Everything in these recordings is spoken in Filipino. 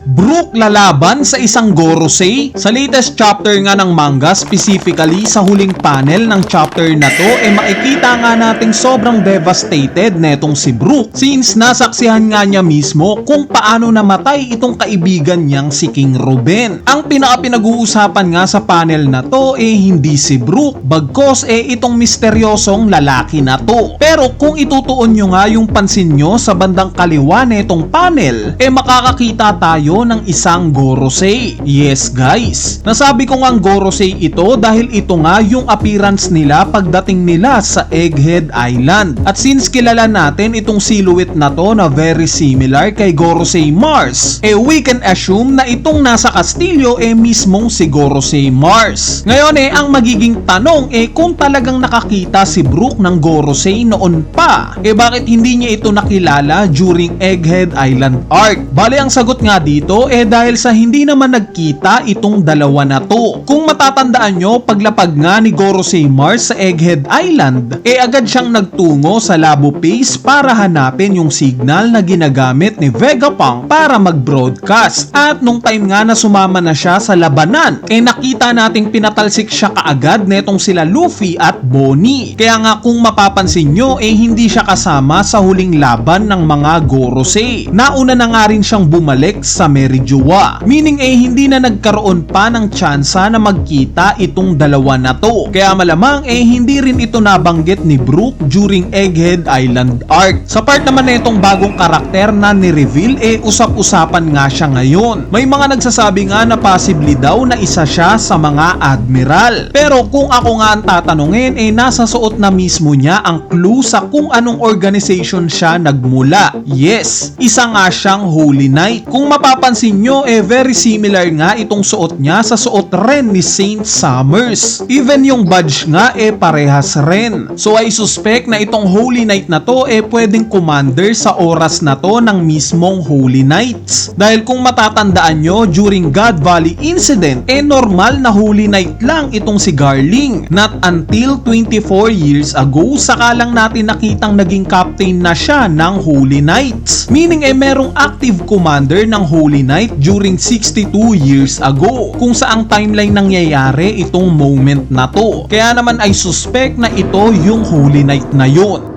Brook lalaban sa isang Gorosei? Sa latest chapter nga ng manga, specifically sa huling panel ng chapter na to, makikita nga nating sobrang devastated netong si Brook since nasaksihan nga niya mismo kung paano namatay itong kaibigan niyang si King Ruben. Ang pinag-uusapan nga sa panel na to hindi si Brook, bagkos itong misteryosong lalaki na to. Pero kung itutuon nyo nga yung pansin nyo sa bandang kaliwa netong panel, makakakita tayo ng isang Gorosei. Yes guys, nasabi ko ngang Gorosei ito dahil ito nga yung appearance nila pagdating nila sa Egghead Island. At since kilala natin itong silhouette na to na very similar kay Gorosei Mars, we can assume na itong nasa kastilyo mismong si Gorosei Mars. Ngayon ang magiging tanong kung talagang nakakita si Brook ng Gorosei noon pa, bakit hindi niya ito nakilala during Egghead Island arc? Bale ang sagot nga dito dahil sa hindi naman nagkita itong dalawa na to. Kung matatandaan nyo, paglapag nga ni Gorosei Mars sa Egghead Island, agad siyang nagtungo sa Labo Base para hanapin yung signal na ginagamit ni Vegapunk para mag-broadcast. At nung time nga na sumama na siya sa labanan, nakita nating pinatalsik siya kaagad netong sila Luffy at Bonnie. Kaya nga kung mapapansin nyo, hindi siya kasama sa huling laban ng mga Gorosei. Nauna na nga rin siyang bumalik sa Merijoa. Meaning hindi na nagkaroon pa ng tsansa na magkita itong dalawa na to. Kaya malamang hindi rin ito nabanggit ni Brook during Egghead Island arc. Sa part naman na itong bagong karakter na ni-reveal, usap-usapan nga siya ngayon. May mga nagsasabi nga na possibly daw na isa siya sa mga admiral. Pero kung ako nga ang tatanungin, nasa suot na mismo niya ang clue sa kung anong organization siya nagmula. Yes, isa nga siyang Holy Knight. Kung mapapansin nyo, very similar nga itong suot niya sa suot rin ni Saint Summers. Even yung badge nga parehas rin. So I suspect na itong Holy Knight na to pwedeng commander sa oras na to ng mismong Holy Knights. Dahil kung matatandaan nyo, during God Valley incident, normal na Holy Knight lang itong si Garling. Not until 24 years ago, saka lang natin nakitang naging captain na siya ng Holy Knights. Meaning merong active commander ng Holy Knight during 62 years ago, kung saang timeline nangyayari itong moment na to. Kaya naman ay suspect na ito yung Holy Knight na yun.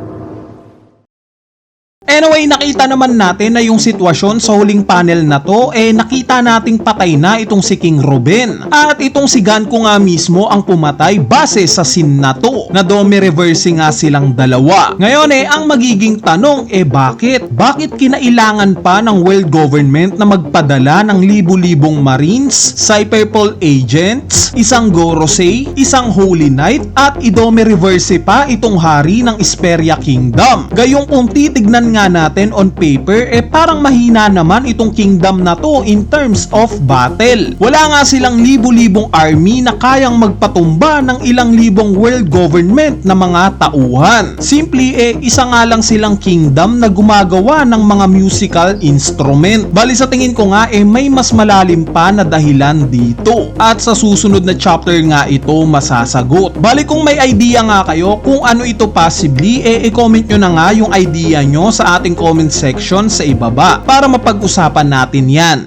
Anyway, nakita naman natin na yung sitwasyon sa huling panel na to, nakita nating patay na itong si King Ruben. At itong si Ganku nga mismo ang pumatay base sa scene na to, na domi-reverse nga silang dalawa. Ngayon ang magiging tanong bakit? Bakit kinailangan pa ng world government na magpadala ng libu-libong marines, Cyberpol agents, isang Gorosei, isang Holy Knight, at idomi-reverse pa itong hari ng Esperia Kingdom? Gayong kung titignan nga natin on paper, parang mahina naman itong kingdom na to in terms of battle. Wala nga silang libu-libong army na kayang magpatumba ng ilang libong world government na mga tauhan. Simply isa nga lang silang kingdom na gumagawa ng mga musical instrument. Bali sa tingin ko nga may mas malalim pa na dahilan dito. At sa susunod na chapter nga ito masasagot. Bali kung may idea nga kayo kung ano ito possibly, i-comment nyo na nga yung idea nyo sa ating comment section sa ibaba para mapag-usapan natin yan.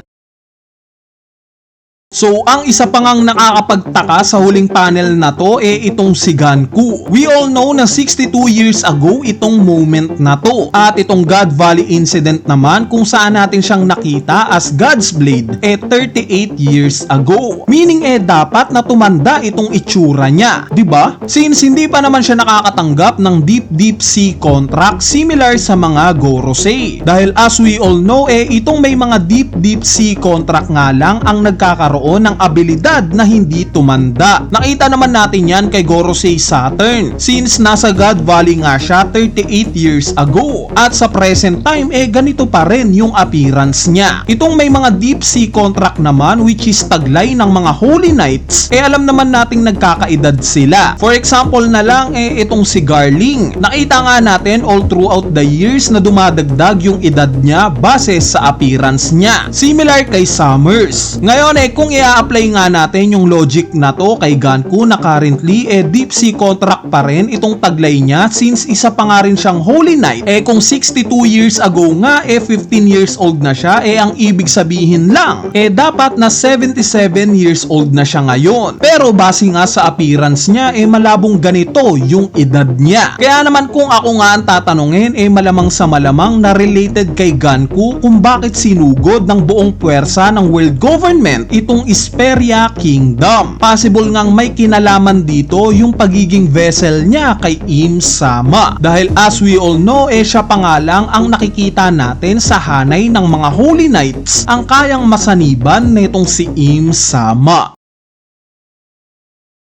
So, ang isa pa ngang nakakapagtaka sa huling panel na to itong si Ganku. We all know na 62 years ago itong moment na to. At itong God Valley incident naman kung saan natin siyang nakita as God's Blade 38 years ago. Meaning dapat na tumanda itong itsura niya, 'di ba? Since hindi pa naman siya nakakatanggap ng deep sea contract similar sa mga Gorosei. Dahil as we all know itong may mga deep sea contract nga lang ang nagkakaroon ng abilidad na hindi tumanda. Nakita naman natin yan kay Gorosei Saturn since nasa God Valley nga siya 38 years ago at sa present time ganito pa rin yung appearance niya. Itong may mga deep sea contract naman which is taglay ng mga Holy Knights alam naman nating nagkakaedad sila. For example na lang itong si Garling. Nakita nga natin all throughout the years na dumadagdag yung edad niya base sa appearance niya. Similar kay Summers. Ngayon kung Kung i-apply nga natin yung logic na to kay Ganku na currently deep sea contract pa rin itong taglay niya since isa pa nga rin siyang Holy Knight. Kung 62 years ago nga 15 years old na siya, ang ibig sabihin lang dapat na 77 years old na siya ngayon. Pero base nga sa appearance niya malabong ganito yung edad niya. Kaya naman kung ako nga ang tatanungin malamang sa malamang na related kay Ganku kung bakit sinugod ng buong puwersa ng world government itong Esperia Kingdom. Possible ngang may kinalaman dito yung pagiging vessel niya kay Im Sama. Dahil as we all know siya pa nga lang ang nakikita natin sa hanay ng mga Holy Knights ang kayang masaniban nitong si Im Sama.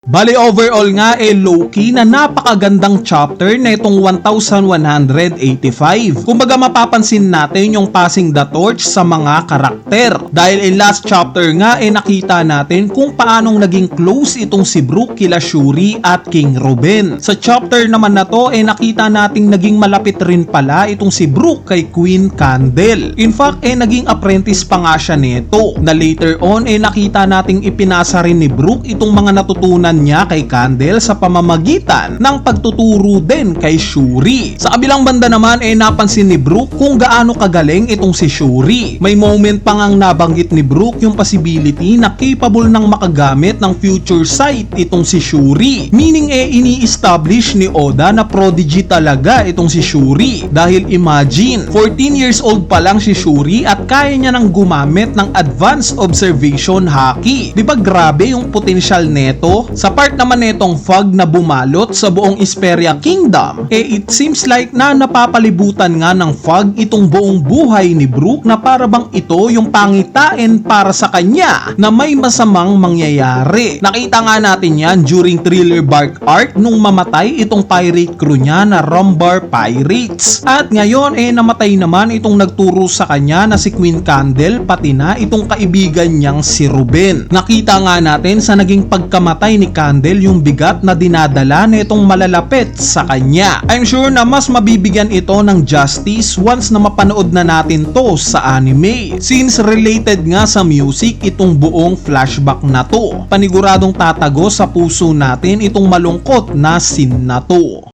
Bali overall nga low-key na napakagandang chapter na itong 1185. Kumbaga mapapansin natin yung passing the torch sa mga karakter. Dahil last chapter nga nakita natin kung paanong naging close itong si Brook kila Shuri at King Ruben. Sa chapter naman na to nakita nating naging malapit rin pala itong si Brook kay Queen Candle. In fact naging apprentice pa nga siya nito. Na later on nakita nating ipinasa rin ni Brook itong mga natutunan niya kay Candle sa pamamagitan ng pagtuturo din kay Shuri. Sa kabilang banda naman napansin ni Brook kung gaano kagaling itong si Shuri. May moment pa ngang nabanggit ni Brook yung possibility na capable ng makagamit ng future sight itong si Shuri. Meaning ini-establish ni Oda na prodigy talaga itong si Shuri. Dahil imagine, 14 years old pa lang si Shuri at kaya niya nang gumamit ng advanced observation haki. Di ba grabe yung potential neto? Sa part naman netong fog na bumalot sa buong Esperia Kingdom, it seems like na napapalibutan nga ng fog itong buong buhay ni Brook na para bang ito yung pangitain para sa kanya na may masamang mangyayari. Nakita nga natin yan during Thriller Bark arc nung mamatay itong pirate crew niya na Rumbar Pirates. At ngayon namatay naman itong nagturo sa kanya na si Queen Candle pati na itong kaibigan niyang si Ruben. Nakita nga natin sa naging pagkamatay ni Candle yung bigat na dinadala nitong malalapit sa kanya. I'm sure na mas mabibigyan ito ng justice once na mapanood na natin to sa anime. Since related nga sa music itong buong flashback na to, paniguradong tatago sa puso natin itong malungkot na scene na to.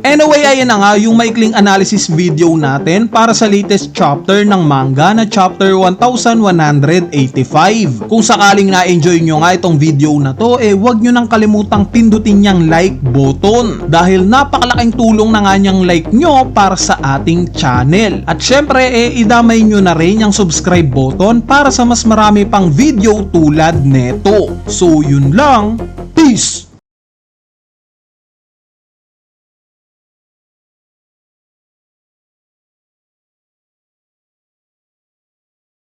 Anyway, ayan na nga yung maikling analysis video natin para sa latest chapter ng manga na chapter 1185. Kung sakaling na-enjoy nyo nga itong video na to, huwag nyo nang kalimutang pindutin niyang like button dahil napakalaking tulong na nga niyang like nyo para sa ating channel. At syempre, idamay nyo na rin yung subscribe button para sa mas marami pang video tulad neto. So, yun lang. Peace!